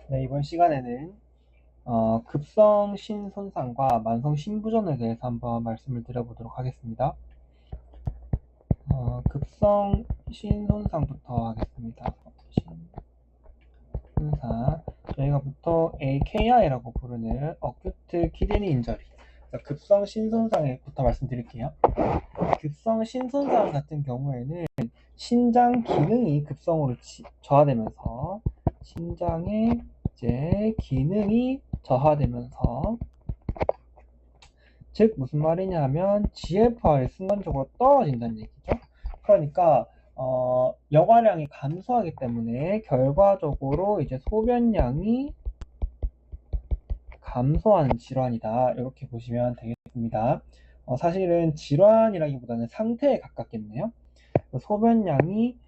네, 이번 시간에는 급성 신손상과 만성 신부전에 대해서 한번 말씀을 드려보도록 하겠습니다. 급성 신손상부터 하겠습니다. 신손상, 저희가 보통 AKI라고 부르는 Acute Kidney Injury, 급성 신손상부터 말씀드릴게요. 급성 신손상 같은 경우에는 신장 기능이 급성으로 저하되면서 신장의 이제 기능이 저하되면서, 즉 무슨 말이냐 하면 GFR이 순간적으로 떨어진다는 얘기죠. 그러니까 여과량이 감소하기 때문에 결과적으로 이제 소변량이 감소하는 질환이다, 이렇게 보시면 되겠습니다. 사실은 질환이라기보다는 상태에 가깝겠네요. 소변량이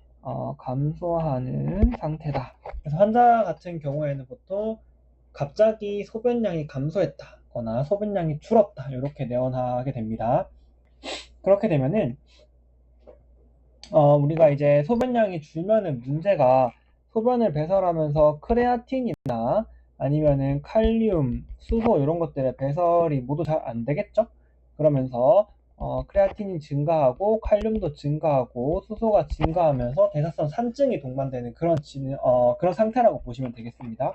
감소하는 상태다. 그래서 환자 같은 경우에는 보통 갑자기 소변량이 감소했다거나 소변량이 줄었다, 이렇게 내원하게 됩니다. 그렇게 되면은 우리가 이제 소변량이 줄면은 문제가, 소변을 배설하면서 크레아틴이나 아니면은 칼륨, 수소 이런 것들의 배설이 모두 잘 안 되겠죠. 그러면서 크레아틴이 증가하고 칼륨도 증가하고 수소가 증가하면서 대사성 산증이 동반되는 그런 상태라고 보시면 되겠습니다.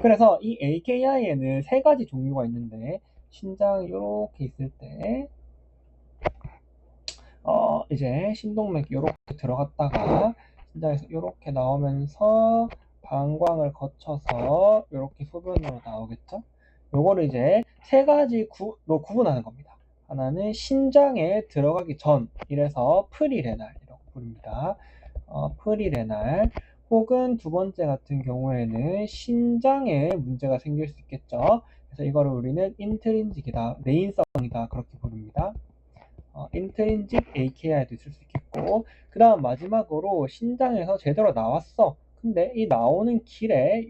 그래서 이 AKI에는 세 가지 종류가 있는데, 신장이 이렇게 있을 때 이제 신동맥이 이렇게 들어갔다가 신장에서 이렇게 나오면서 방광을 거쳐서 이렇게 소변으로 나오겠죠. 요거를 이제 세 가지로 구분하는 겁니다. 하나는 신장에 들어가기 전, 이래서 프리레날이라고 부릅니다. 프리레날. 혹은 두 번째 같은 경우에는 신장에 문제가 생길 수 있겠죠. 그래서 이거를 우리는 인트린직이다, 내인성이다, 그렇게 부릅니다. 인트린직 AKI도 있을 수 있겠고, 그 다음 마지막으로 신장에서 제대로 나왔어. 근데 이 나오는 길에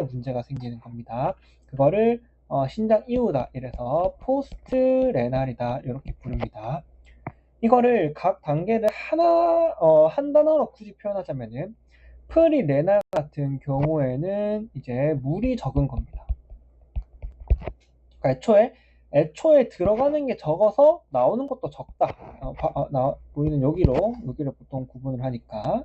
문제가 생기는 겁니다. 그거를 신장 이후다, 이래서 포스트 레날이다, 이렇게 부릅니다. 이거를 각 단계를 한 단어로 굳이 표현하자면은, 프리레날 같은 경우에는 이제 물이 적은 겁니다. 그러니까 애초에 들어가는 게 적어서 나오는 것도 적다. 우리는 여기를 보통 구분을 하니까.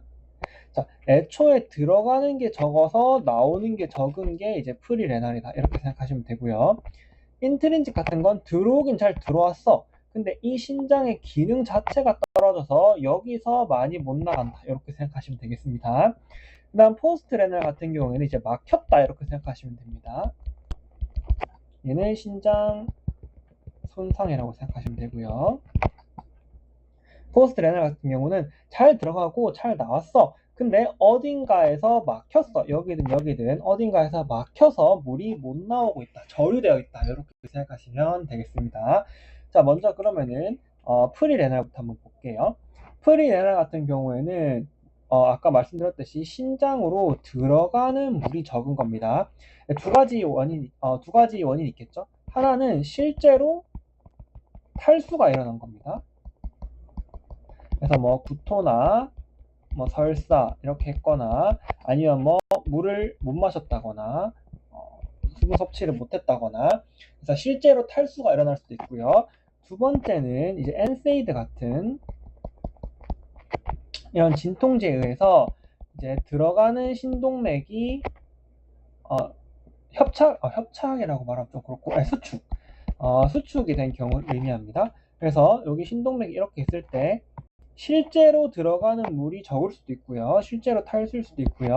자, 애초에 들어가는 게 적어서 나오는 게 적은 게 이제 프리레날이다, 이렇게 생각하시면 되고요. 인트린직 같은 건 들어오긴 잘 들어왔어. 근데 이 신장의 기능 자체가 떨어져서 여기서 많이 못 나간다, 이렇게 생각하시면 되겠습니다. 그 다음 포스트 레날 같은 경우에는 이제 막혔다, 이렇게 생각하시면 됩니다. 얘는 신장 손상이라고 생각하시면 되고요. 포스트 레날 같은 경우는 잘 들어가고 잘 나왔어. 근데 어딘가에서 막혔어. 여기든 어딘가에서 막혀서 물이 못 나오고 있다, 저류되어 있다, 이렇게 생각하시면 되겠습니다. 자, 먼저 그러면은 프리레날부터 한번 볼게요. 프리레날 같은 경우에는 아까 말씀드렸듯이 신장으로 들어가는 물이 적은 겁니다. 두 가지 원인이 있겠죠. 하나는 실제로 탈수가 일어난 겁니다. 그래서 뭐 구토나 뭐 설사 이렇게 했거나, 아니면 뭐 물을 못 마셨다거나 수분 섭취를 못했다거나, 그래서 실제로 탈수가 일어날 수도 있고요. 두 번째는 이제 엔세이드 같은 이런 진통제에 의해서 이제 들어가는 신동맥이 협착이라고 말하면 좀 그렇고, 수축이 된 경우를 의미합니다. 그래서 여기 신동맥이 이렇게 있을 때 실제로 들어가는 물이 적을 수도 있고요, 실제로 탈수일 수도 있고요,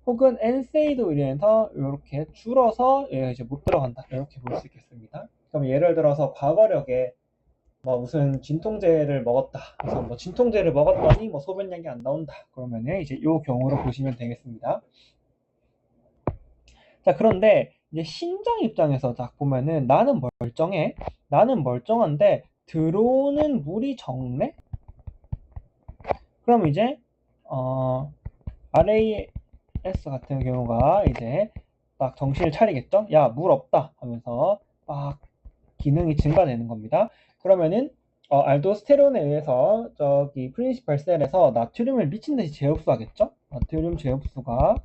혹은 엔세이드로 인해서 이렇게 줄어서 이제 못 들어간다, 이렇게 볼 수 있겠습니다. 그럼 예를 들어서 과거력에 뭐 무슨 진통제를 먹었다, 그래서 뭐 진통제를 먹었더니 뭐 소변량이 안 나온다, 그러면은 이제 이 경우로 보시면 되겠습니다. 자, 그런데 이제 신장 입장에서 딱 보면은 나는 멀쩡한데 들어오는 물이 적네? 그럼 이제 RAS 같은 경우가 이제 딱 정신을 차리겠죠? 야, 물 없다 하면서 막 기능이 증가되는 겁니다. 그러면은 알도스테론에 의해서 저기 프린시팔 셀에서 나트륨을 미친듯이 재흡수하겠죠? 나트륨 재흡수가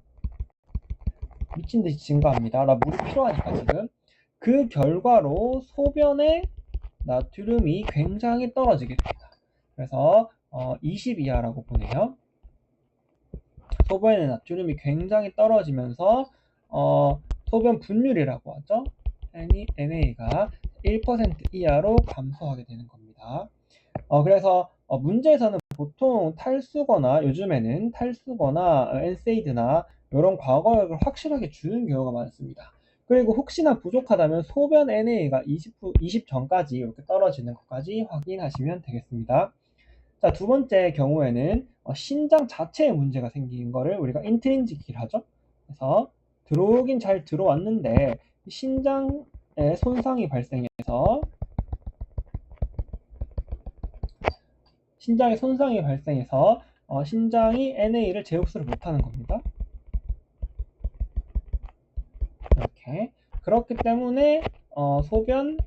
미친듯이 증가합니다. 나 물이 필요하니까 지금. 그 결과로 소변에 나트륨이 굉장히 떨어지게 됩니다. 그래서 20 이하라고 보네요. 소변의 나트륨이 굉장히 떨어지면서 소변 분율이라고 하죠. NA가 1% 이하로 감소하게 되는 겁니다. 그래서 문제에서는 보통 탈수거나 요즘에는 탈수거나 엔세이드나 이런 과거액을 확실하게 주는 경우가 많습니다. 그리고 혹시나 부족하다면 소변 NA가 20 전까지 이렇게 떨어지는 것까지 확인하시면 되겠습니다. 자, 두 번째 경우에는 신장 자체에 문제가 생긴 거를 우리가 인트린지키를 하죠. 그래서 들어오긴 잘 들어왔는데 신장에 손상이 발생해서 신장이 NA를 재흡수를 못하는 겁니다. 이렇게. 그렇기 때문에 소변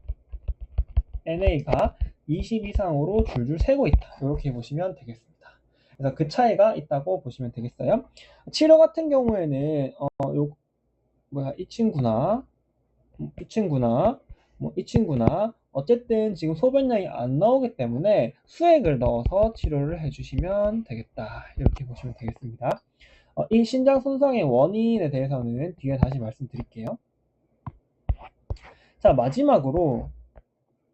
NA가 20 이상으로 줄줄 새고 있다. 이렇게 보시면 되겠습니다. 그래서 그 차이가 있다고 보시면 되겠어요. 치료 같은 경우에는 이 친구나 이 친구나 어쨌든 지금 소변량이 안 나오기 때문에 수액을 넣어서 치료를 해주시면 되겠다. 이렇게 보시면 되겠습니다. 이 신장 손상의 원인에 대해서는 뒤에 다시 말씀드릴게요. 자, 마지막으로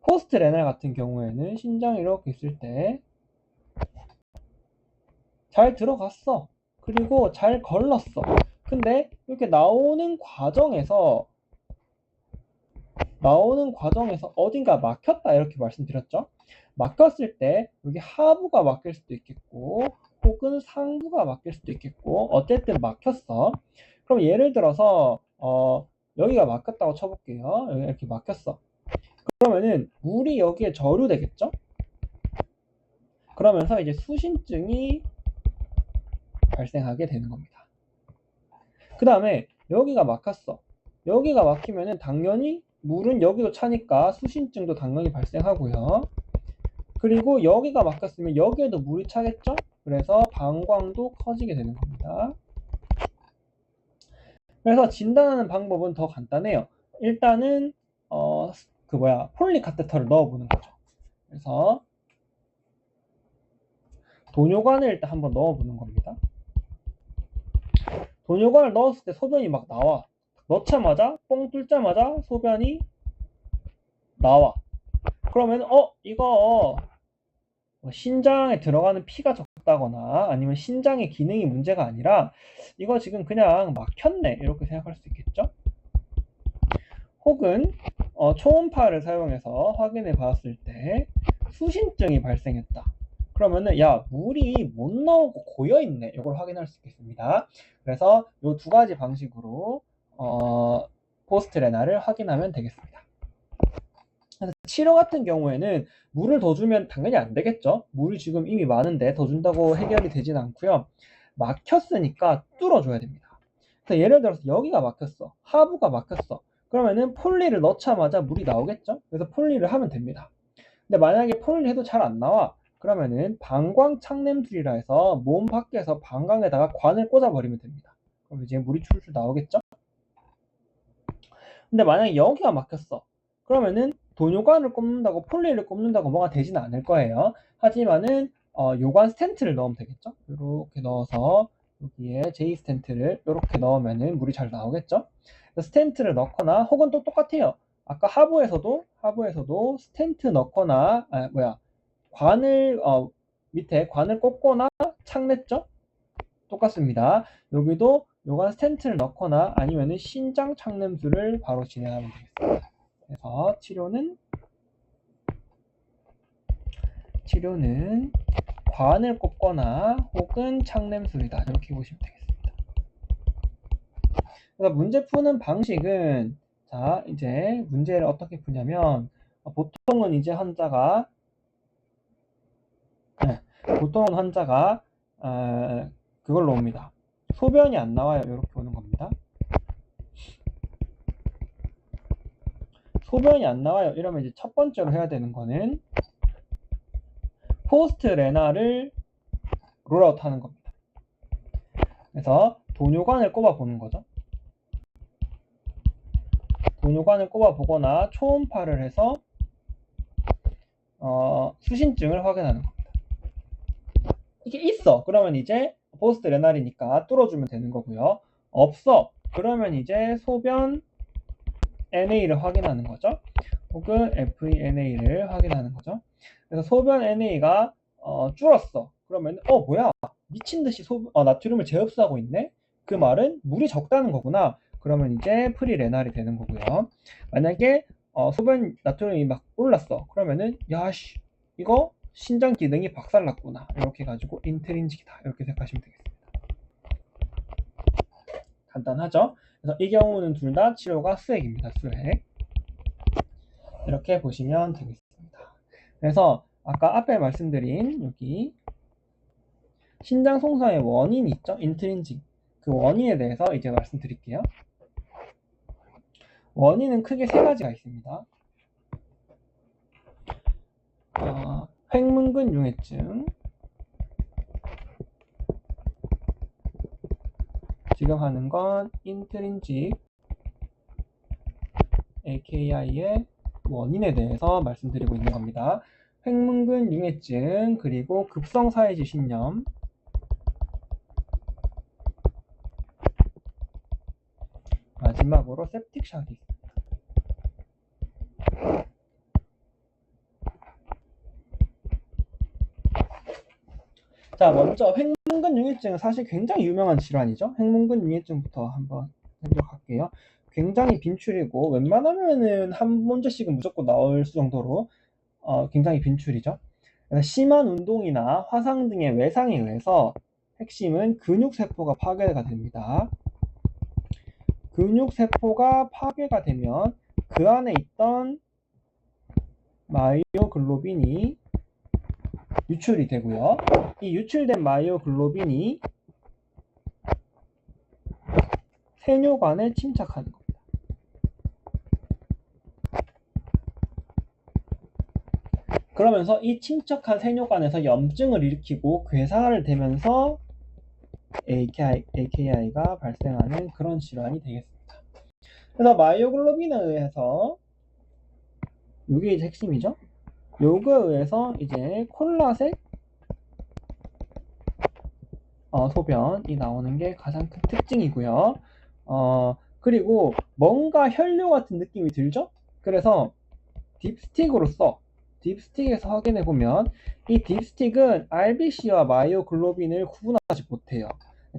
포스트 레날 같은 경우에는 신장이 이렇게 있을 때 잘 들어갔어. 그리고 잘 걸렀어. 근데 이렇게 나오는 과정에서 어딘가 막혔다 이렇게 말씀드렸죠. 막혔을 때 여기 하부가 막힐 수도 있겠고 혹은 상부가 막힐 수도 있겠고 어쨌든 막혔어. 그럼 예를 들어서 여기가 막혔다고 쳐볼게요. 여기 이렇게 막혔어. 그러면은 물이 여기에 저류되겠죠. 그러면서 이제 수신증이 발생하게 되는 겁니다. 그 다음에 여기가 막혔어. 여기가 막히면은 당연히 물은 여기도 차니까 수신증도 당연히 발생하고요. 그리고 여기가 막혔으면 여기에도 물이 차겠죠? 그래서 방광도 커지게 되는 겁니다. 그래서 진단하는 방법은 더 간단해요. 일단은 폴리 카테터를 넣어보는 거죠. 그래서 도뇨관을 일단 한번 넣어보는 겁니다. 도뇨관을 넣었을 때 소변이 막 나와. 넣자마자 뻥 뚫자마자 소변이 나와. 그러면 이거 신장에 들어가는 피가 적다거나 아니면 신장의 기능이 문제가 아니라 이거 지금 그냥 막혔네 이렇게 생각할 수 있겠죠. 혹은 초음파를 사용해서 확인해 봤을 때 수신증이 발생했다. 그러면은 물이 못 나오고 고여 있네 이걸 확인할 수 있겠습니다. 그래서 이 두 가지 방식으로 포스트 레날을 확인하면 되겠습니다. 그래서 치료 같은 경우에는 물을 더 주면 당연히 안 되겠죠. 물이 지금 이미 많은데 더 준다고 해결이 되진 않고요. 막혔으니까 뚫어줘야 됩니다. 그래서 예를 들어서 여기가 막혔어. 하부가 막혔어. 그러면은 폴리를 넣자마자 물이 나오겠죠. 그래서 폴리를 하면 됩니다. 근데 만약에 폴리를 해도 잘 안 나와. 그러면은 방광 착냄술이라 해서 몸 밖에서 방광에다가 관을 꽂아버리면 됩니다. 그럼 이제 물이 출출 나오겠죠. 근데 만약에 여기가 막혔어. 그러면은 도뇨관을 꼽는다고 폴리를 꼽는다고 뭐가 되지는 않을 거예요. 하지만은 요관 스텐트를 넣으면 되겠죠. 이렇게 넣어서 여기에 J 스텐트를 이렇게 넣으면은 물이 잘 나오겠죠. 스텐트를 넣거나 혹은 또 똑같아요. 아까 하부에서도 스텐트 넣거나 관을 밑에 관을 꽂거나 착냈죠. 똑같습니다. 여기도 요관 스텐트를 넣거나 아니면은 신장 착냄술을 바로 진행하면 되겠습니다. 그래서 치료는 관을 꽂거나 혹은 착냄술이다. 이렇게 보시면 되겠습니다. 그래서 문제 푸는 방식은 자 이제 문제를 어떻게 푸냐면 보통은 이제 환자가 그걸로 옵니다. 소변이 안 나와요. 이렇게 오는 겁니다. 소변이 안 나와요. 이러면 이제 첫 번째로 해야 되는 거는 포스트 레나를 롤아웃 하는 겁니다. 그래서 돈요관을 꼽아 보는 거죠. 돈요관을 꼽아 보거나 초음파를 해서 수신증을 확인하는 겁니다. 이게 있어. 그러면 이제 포스트 레날이니까 뚫어주면 되는 거고요. 없어. 그러면 이제 소변 NA를 확인하는 거죠. 혹은 FENA를 확인하는 거죠. 그래서 소변 NA가 줄었어. 그러면 뭐야? 미친 듯이 나트륨을 재흡수하고 있네. 그 말은 물이 적다는 거구나. 그러면 이제 프리레날이 되는 거고요. 만약에 소변 나트륨이 막 올랐어. 그러면은 야씨 이거 신장 기능이 박살났구나. 이렇게 해가지고 인트린직이다. 이렇게 생각하시면 되겠습니다. 간단하죠? 그래서 이 경우는 둘 다 치료가 수액입니다. 수액. 이렇게 보시면 되겠습니다. 그래서 아까 앞에 말씀드린 여기 신장 손상의 원인이 있죠? 인트린직. 그 원인에 대해서 이제 말씀드릴게요. 원인은 크게 세 가지가 있습니다. 횡문근 융해증, 지금 하는 건 인트린직 AKI의 원인에 대해서 말씀드리고 있는 겁니다. 횡문근 융해증, 그리고 급성사회질 신염, 마지막으로 septic샷이 있습니다. 자, 먼저 횡문근 융해증은 사실 굉장히 유명한 질환이죠. 횡문근 융해증부터 한번 해보도록 할게요. 굉장히 빈출이고 웬만하면은 한 문제씩은 무조건 나올 정도로 굉장히 빈출이죠. 심한 운동이나 화상 등의 외상에 의해서 핵심은 근육세포가 파괴가 됩니다. 근육세포가 파괴가 되면 그 안에 있던 마이오글로빈이 유출이 되고요. 이 유출된 마이오글로빈이 세뇨관에 침착하는 겁니다. 그러면서 이 침착한 세뇨관에서 염증을 일으키고 괴사를 되면서 AKI가 발생하는 그런 질환이 되겠습니다. 그래서 마이오글로빈에 의해서 이게 이제 핵심이죠. 요거에 의해서 이제 콜라색 소변이 나오는 게 가장 큰 특징이고요. 그리고 뭔가 혈뇨 같은 느낌이 들죠? 그래서 딥스틱으로 써. 딥스틱에서 확인해 보면 이 딥스틱은 RBC와 마이오글로빈을 구분하지 못해요.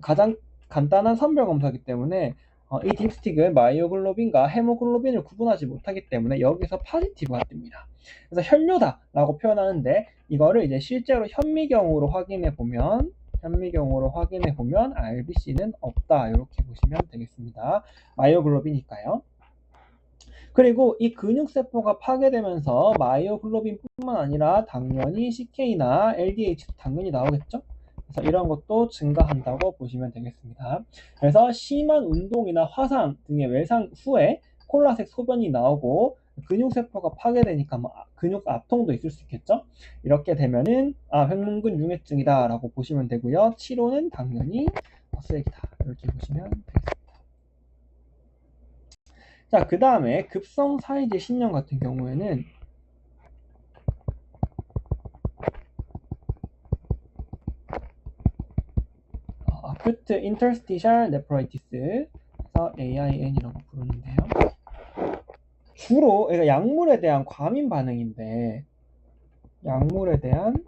가장 간단한 선별 검사이기 때문에 이 딥스틱은 마이오글로빈과 헤모글로빈을 구분하지 못하기 때문에 여기서 파지티브가 뜹니다. 그래서 혈뇨다 라고 표현하는데 이거를 이제 실제로 현미경으로 확인해 보면 RBC는 없다 이렇게 보시면 되겠습니다. 마이오글로빈이니까요. 그리고 이 근육세포가 파괴되면서 마이오글로빈뿐만 아니라 당연히 CK나 LDH도 당연히 나오겠죠. 그래서 이런 것도 증가한다고 보시면 되겠습니다. 그래서 심한 운동이나 화상 등의 외상 후에 콜라색 소변이 나오고 근육세포가 파괴되니까 근육 압통도 있을 수 있겠죠. 이렇게 되면은 횡문근 융해증이다 라고 보시면 되고요. 치료는 당연히 수액이다 이렇게 보시면 되겠습니다. 자, 그 다음에 급성사이질 신염 같은 경우에는 Acute Interstitial Nephritis에서 AIN이라고 부르는데요. 주로 약물에 대한 과민 반응인데 약물에 대한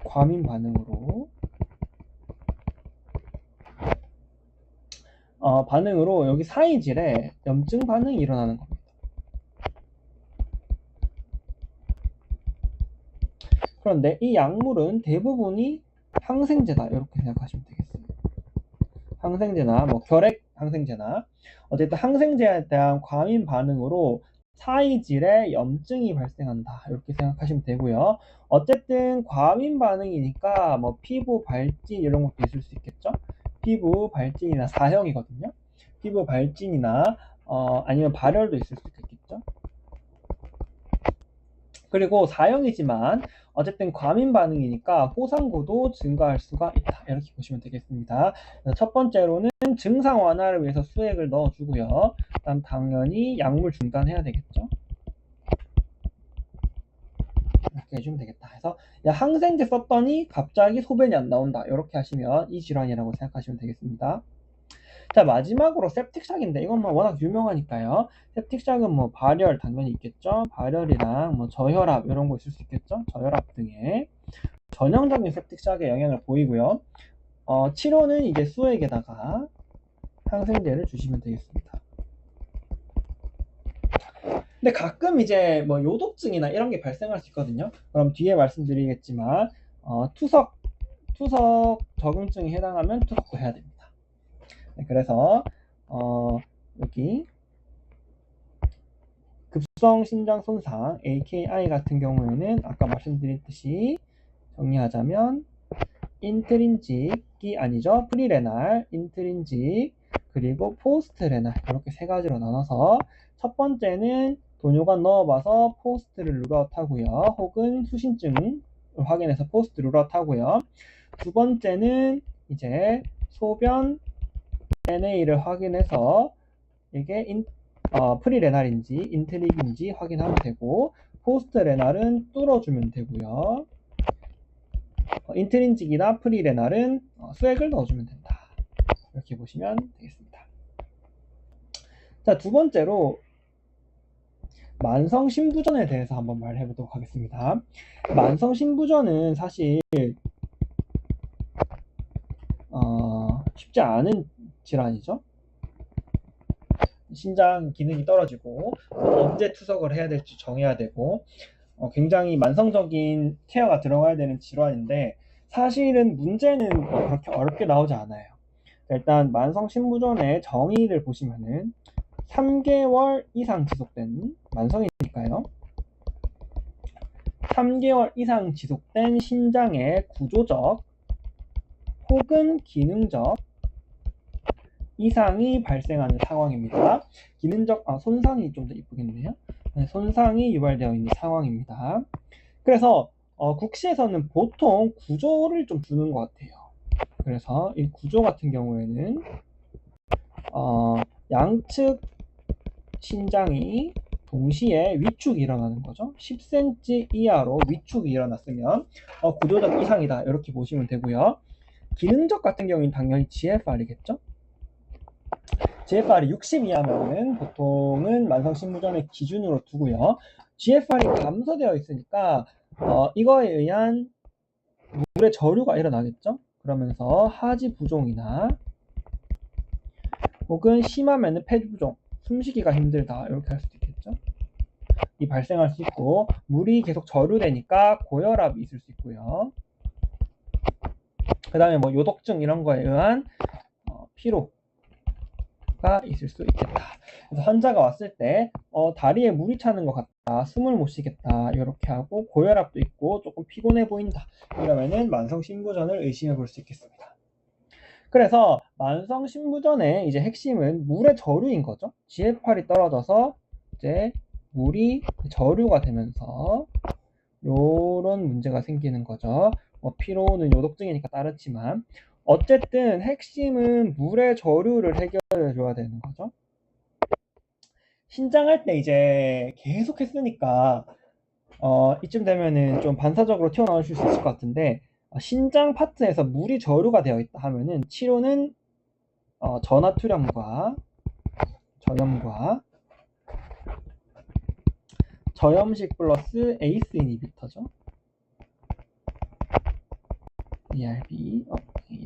과민 반응으로 여기 사이질에 염증 반응이 일어나는 겁니다. 그런데 이 약물은 대부분이 항생제다 이렇게 생각하시면 되겠습니다. 항생제나 결핵 항생제나 어쨌든 항생제에 대한 과민 반응으로 사이질에 염증이 발생한다 이렇게 생각하시면 되고요. 어쨌든 과민 반응이니까 피부 발진 이런 것도 있을 수 있겠죠. 피부 발진이나 사형이거든요. 피부 발진이나 아니면 발열도 있을 수 있겠죠. 그리고 사형이지만 어쨌든 과민 반응이니까 호상고도 증가할 수가 있다. 이렇게 보시면 되겠습니다. 첫 번째로는 증상 완화를 위해서 수액을 넣어주고요. 그다음 당연히 약물 중단해야 되겠죠. 이렇게 해주면 되겠다. 해서 야, 항생제 썼더니 갑자기 소변이 안 나온다. 이렇게 하시면 이 질환이라고 생각하시면 되겠습니다. 자, 마지막으로 septic샥인데 이건 뭐 워낙 유명하니까요. septic샥은 뭐 발열 당연히 있겠죠. 발열이랑 뭐 저혈압 이런 거 있을 수 있겠죠. 저혈압 등의 전형적인 septic샥의 영향을 보이고요. 치료는 이제 수액에다가 항생제를 주시면 되겠습니다. 근데 가끔 이제 뭐 요독증이나 이런 게 발생할 수 있거든요. 그럼 뒤에 말씀드리겠지만 투석 적응증에 해당하면 투석도 해야 됩니다. 네, 그래서 여기 급성 심장 손상 AKI 같은 경우에는 아까 말씀드렸듯이 정리하자면 인트린직이 아니죠. 프리레날, 인트린직, 그리고 포스트레날 이렇게 세 가지로 나눠서 첫 번째는 돈요관 넣어봐서 포스트 룰아웃 하고요. 혹은 수신증을 확인해서 포스트 룰아웃 하고요. 두 번째는 이제 소변 NA를 확인해서 이게 프리레날인지 인트릭인지 확인하면 되고 포스트 레날은 뚫어주면 되고요. 인트린직이나 프리레날은 수액을 넣어주면 된다. 이렇게 보시면 되겠습니다. 자, 두 번째로 만성심부전에 대해서 한번 말해 보도록 하겠습니다. 만성심부전은 사실 쉽지 않은 질환이죠. 신장 기능이 떨어지고 언제 투석을 해야 될지 정해야 되고 굉장히 만성적인 케어가 들어가야 되는 질환인데 사실은 문제는 그렇게 어렵게 나오지 않아요. 일단 만성심부전의 정의를 보시면은 3개월 이상 지속된 만성이니까요. 3개월 이상 지속된 신장의 구조적 혹은 기능적 이상이 발생하는 상황입니다. 기능적 손상이 좀 더 이쁘겠네요. 네, 손상이 유발되어 있는 상황입니다. 그래서 국시에서는 보통 구조를 좀 두는 것 같아요. 그래서 이 구조 같은 경우에는 양측 신장이 동시에 위축이 일어나는 거죠. 10cm 이하로 위축이 일어났으면 구조적 이상이다 이렇게 보시면 되고요. 기능적 같은 경우는 당연히 GFR이겠죠. GFR이 60 이하면은 보통은 만성심부전의 기준으로 두고요. GFR이 감소되어 있으니까 이거에 의한 물의 저류가 일어나겠죠. 그러면서 하지 부종이나 혹은 심하면은 폐 부종, 숨쉬기가 힘들다 이렇게 할 수도 있겠죠. 이 발생할 수 있고 물이 계속 저류되니까 고혈압이 있을 수 있고요. 그 다음에 뭐 요독증 이런 거에 의한 피로가 있을 수 있겠다. 그래서 환자가 왔을 때 다리에 물이 차는 것 같다, 숨을 못 쉬겠다 이렇게 하고 고혈압도 있고 조금 피곤해 보인다 이러면은 만성심부전을 의심해 볼 수 있겠습니다. 그래서 만성심부전의 이제 핵심은 물의 저류인 거죠. GFR이 떨어져서 이제 물이 저류가 되면서 요런 문제가 생기는 거죠. 피로는 요독증이니까 따르지만 어쨌든 핵심은 물의 저류를 해결해 줘야 되는 거죠. 신장할 때 이제 계속 했으니까 이쯤 되면은 좀 반사적으로 튀어나올 수 있을 것 같은데 신장 파트에서 물이 저류가 되어 있다 하면은 치료는 전하투령과 저염과 저염식 플러스 에이스 이니비터죠. ARB.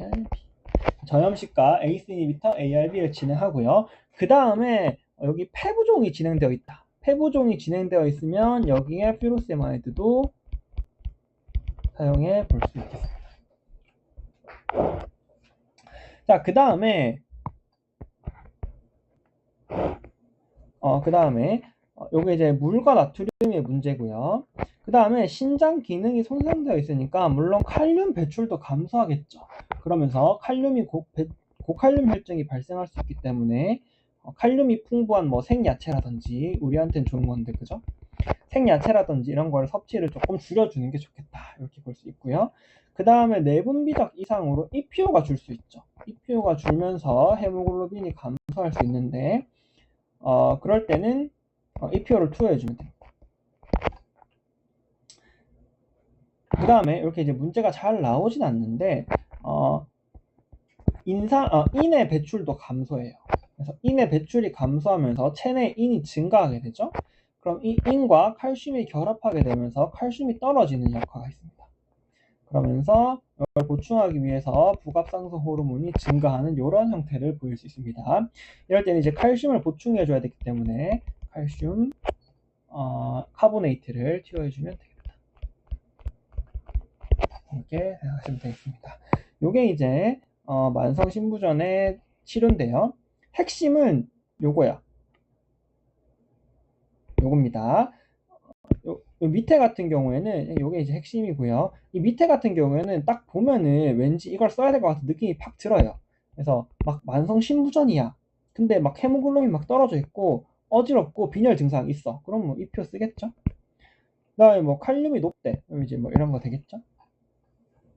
저염식과 에이스 이니비터 ARB를 진행하고요. 그 다음에 여기 폐부종이 진행되어 있다. 폐부종이 진행되어 있으면 여기에 퓨로세마이드도 사용해 볼 수 있겠습니다. 자, 그 다음에 요게 이제 물과 나트륨의 문제고요. 그 다음에 신장 기능이 손상되어 있으니까 물론 칼륨 배출도 감소하겠죠. 그러면서 칼륨이 고칼륨 혈증이 발생할 수 있기 때문에 칼륨이 풍부한 뭐 생야채라든지 우리한테는 좋은 건데 그죠? 생야채라든지 이런 걸 섭취를 조금 줄여주는 게 좋겠다. 이렇게 볼 수 있고요. 그 다음에 내분비적 이상으로 EPO가 줄 수 있죠. EPO가 줄면서 헤모글로빈이 감소할 수 있는데 그럴 때는 EPO를 투여해주면 됩니다. 그 다음에 이렇게 이제 문제가 잘 나오진 않는데 인의 배출도 감소해요. 그래서 인의 배출이 감소하면서 체내 인이 증가하게 되죠. 그럼 이 인과 칼슘이 결합하게 되면서 칼슘이 떨어지는 역할가 있습니다. 그러면서 이걸 보충하기 위해서 부갑상선 호르몬이 증가하는 이런 형태를 보일 수 있습니다. 이럴 때는 이제 칼슘을 보충해 줘야 되기 때문에 칼슘 카보네이트를 투여해 주면 되겠다. 이렇게 생각하시면 되겠습니다. 이게 이제 만성 신부전의 치료인데요. 핵심은 요거야. 요겁니다. 요 밑에 같은 경우에는 요게 이제 핵심이고요. 이 밑에 같은 경우에는 딱 보면은 왠지 이걸 써야 될 것 같은 느낌이 팍 들어요. 그래서 막 만성 신부전이야. 근데 막 헤모글로빈 막 떨어져 있고 어지럽고 빈혈 증상 있어. 그럼 뭐 EPO 쓰겠죠? 그다음에 뭐 칼륨이 높대. 그럼 이제 뭐 이런 거 되겠죠?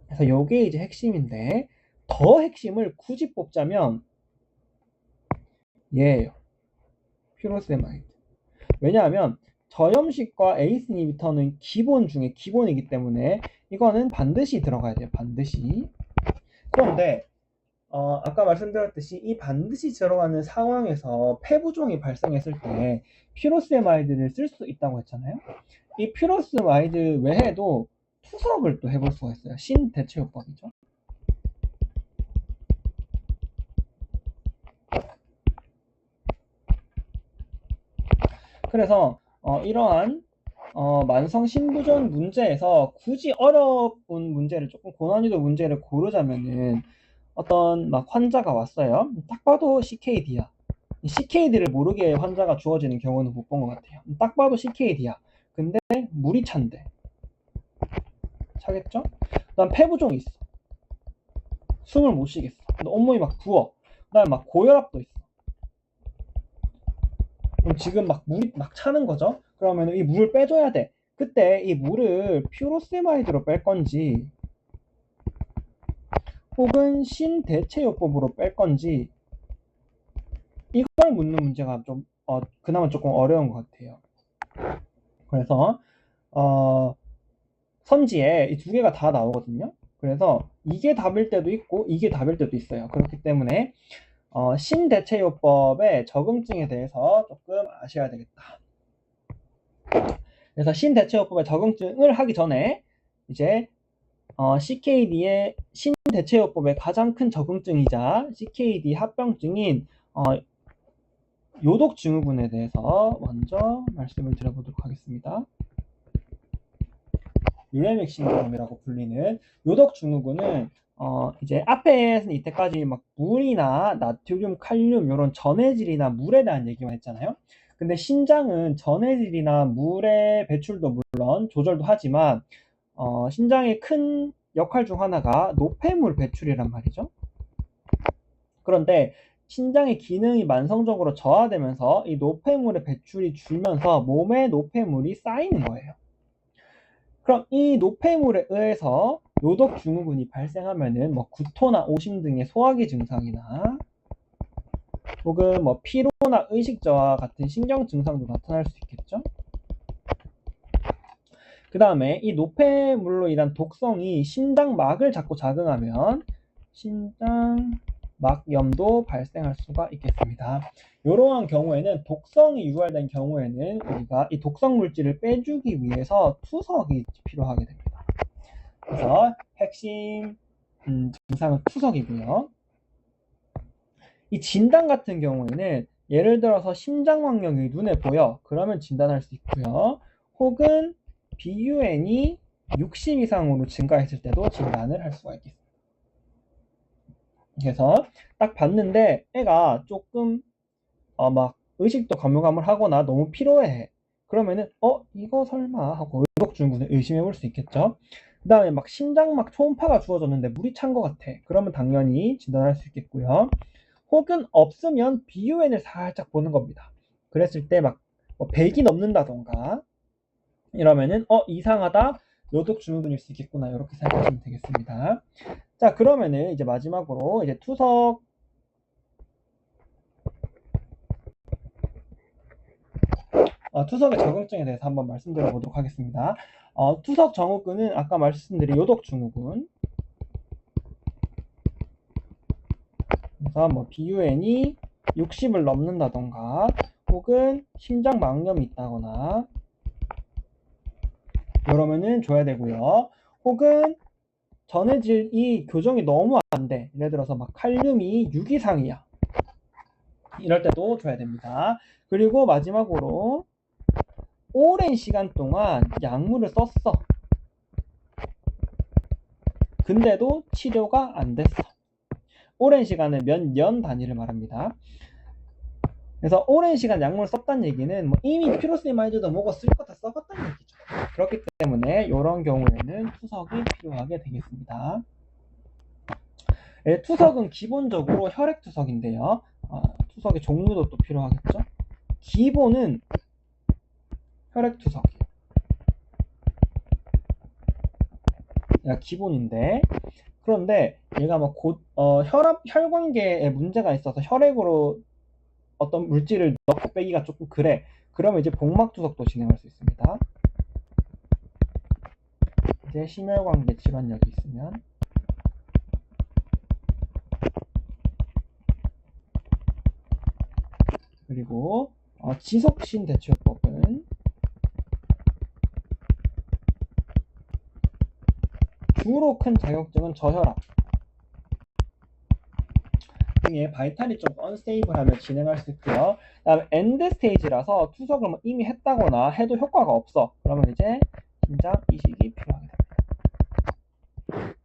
그래서 요게 이제 핵심인데 더 핵심을 굳이 뽑자면 얘예요. 퓨로세마이드. 왜냐하면 저염식과 에이스 이니비터는 기본 중에 기본이기 때문에 이거는 반드시 들어가야 돼요. 반드시. 그런데 아까 말씀드렸듯이 이 반드시 들어가는 상황에서 폐부종이 발생했을 때 퓨로세마이드를 쓸 수 있다고 했잖아요. 이 퓨로세마이드 외에도 투석을 또 해볼 수가 있어요. 신대체요법이죠. 그래서 이러한 만성 신부전 문제에서 굳이 어려운 문제를 조금 고난이도 문제를 고르자면은 어떤 막 환자가 왔어요. 딱 봐도 CKD야. CKD를 모르게 환자가 주어지는 경우는 못 본 것 같아요. 딱 봐도 CKD야. 근데 물이 찬대. 차겠죠? 그다음 폐부종이 있어. 숨을 못 쉬겠어. 근데 온몸이 막 부어. 그다음에 막 고혈압도 있어. 그럼 지금 막 물이 막 차는 거죠? 그러면 이 물을 빼줘야 돼. 그때 이 물을 퓨로세마이드로 뺄 건지 혹은 신대체요법으로 뺄 건지 이걸 묻는 문제가 좀 그나마 조금 어려운 것 같아요. 그래서 선지에 이 두 개가 다 나오거든요. 그래서 이게 답일 때도 있고 이게 답일 때도 있어요. 그렇기 때문에 신대체요법의 적응증에 대해서 조금 아셔야 되겠다. 그래서 신대체요법의 적응증을 하기 전에 이제 CKD의 신대체요법의 가장 큰 적응증이자 CKD 합병증인 요독증후군에 대해서 먼저 말씀을 드려보도록 하겠습니다. 율레믹 신드롬이라고 불리는 요독증후군은 이제 앞에는 이때까지 막 물이나 나트륨, 칼륨 이런 전해질이나 물에 대한 얘기만 했잖아요. 근데 신장은 전해질이나 물의 배출도 물론 조절도 하지만 신장의 큰 역할 중 하나가 노폐물 배출이란 말이죠. 그런데 신장의 기능이 만성적으로 저하되면서 이 노폐물의 배출이 줄면서 몸에 노폐물이 쌓이는 거예요. 그럼 이 노폐물에 의해서 요독증후군이 발생하면은 뭐 구토나 오심 등의 소화기 증상이나 혹은 뭐 피로나 의식 저하 같은 신경 증상도 나타날 수 있겠죠. 그 다음에 이 노폐물로 인한 독성이 신장막을 자꾸 자극하면 신장막염도 발생할 수가 있겠습니다. 이러한 경우에는 독성이 유발된 경우에는 우리가 이 독성 물질을 빼주기 위해서 투석이 필요하게 됩니다. 그래서 핵심 증상은 투석이고요. 이 진단 같은 경우에는 예를 들어서 심장막염이 눈에 보여. 그러면 진단할 수 있고요. 혹은 BUN이 60 이상으로 증가했을 때도 진단을 할 수가 있겠습니다. 그래서 딱 봤는데 애가 조금 막 의식도 가물가물하거나 너무 피로해. 그러면은 이거 설마 하고 요독증후군을 의심해 볼 수 있겠죠. 그 다음에 막 심장막 초음파가 주어졌는데 물이 찬 것 같아. 그러면 당연히 진단할 수 있겠고요. 혹은 없으면 BUN을 살짝 보는 겁니다. 그랬을 때 막 100이 넘는다던가 이러면은 이상하다. 요독 증후군일 수 있겠구나. 이렇게 생각하시면 되겠습니다. 자, 그러면은 이제 마지막으로 이제 투석의 적응증에 대해서 한번 말씀드려 보도록 하겠습니다. 투석 증후군은 아까 말씀드린 요독 증후군. 그래서 뭐 BUN이 60을 넘는다던가 혹은 심장막염이 있다거나 이러면은 줘야 되고요. 혹은 전해질이 교정이 너무 안 돼. 예를 들어서 막 칼륨이 6 이상이야. 이럴 때도 줘야 됩니다. 그리고 마지막으로 오랜 시간 동안 약물을 썼어. 근데도 치료가 안 됐어. 오랜 시간은 몇 년 단위를 말합니다. 그래서 오랜 시간 약물을 썼다는 얘기는 뭐 이미 피로세마이드도 뭐고 쓸 거 다 써봤다는 얘기죠. 그렇기 때문에 이런 경우에는 투석이 필요하게 되겠습니다. 투석은 기본적으로 혈액투석인데요. 투석의 종류도 또 필요하겠죠. 기본은 혈액투석이에요. 얘가 기본인데, 그런데 얘가 막 혈관계에 문제가 있어서 혈액으로 어떤 물질을 넣고 빼기가 조금 그래. 그러면 이제 복막투석도 진행할 수 있습니다. 이제 심혈관계 질환력이 있으면. 그리고 지속신 대처법은 주로 큰 자격증은 저혈압 등의 바이탈이 좀 언스테이블하면 진행할 수 있고요. 다음에 엔드 스테이지라서 투석을 뭐 이미 했다거나 해도 효과가 없어. 그러면 이제 심장 이식이 필요하게 됩니다.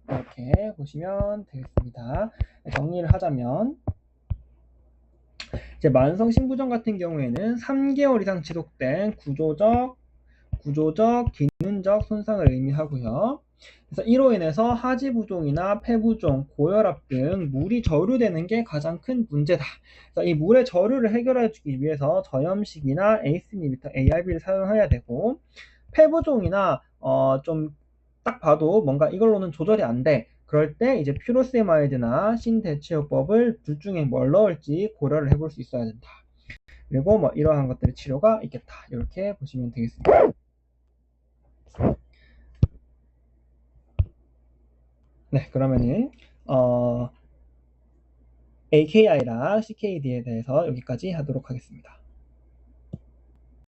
이렇게 보시면 되겠습니다. 정리를 하자면 이제 만성 심부전 같은 경우에는 3개월 이상 지속된 구조적, 기능적 손상을 의미하고요. 그래서 이로 인해서 하지부종이나 폐부종, 고혈압 등 물이 저류되는 게 가장 큰 문제다. 그래서 이 물의 저류를 해결해 주기 위해서 저염식이나 ACE 인히비터 ARB를 사용해야 되고, 폐부종이나 좀 딱 봐도 뭔가 이걸로는 조절이 안 돼. 그럴 때 이제 퓨로세마이드나 신대체요법을 둘 중에 뭘 넣을지 고려를 해볼 수 있어야 된다. 그리고 뭐 이러한 것들의 치료가 있겠다. 이렇게 보시면 되겠습니다. 네, 그러면은 AKI랑 CKD에 대해서 여기까지 하도록 하겠습니다.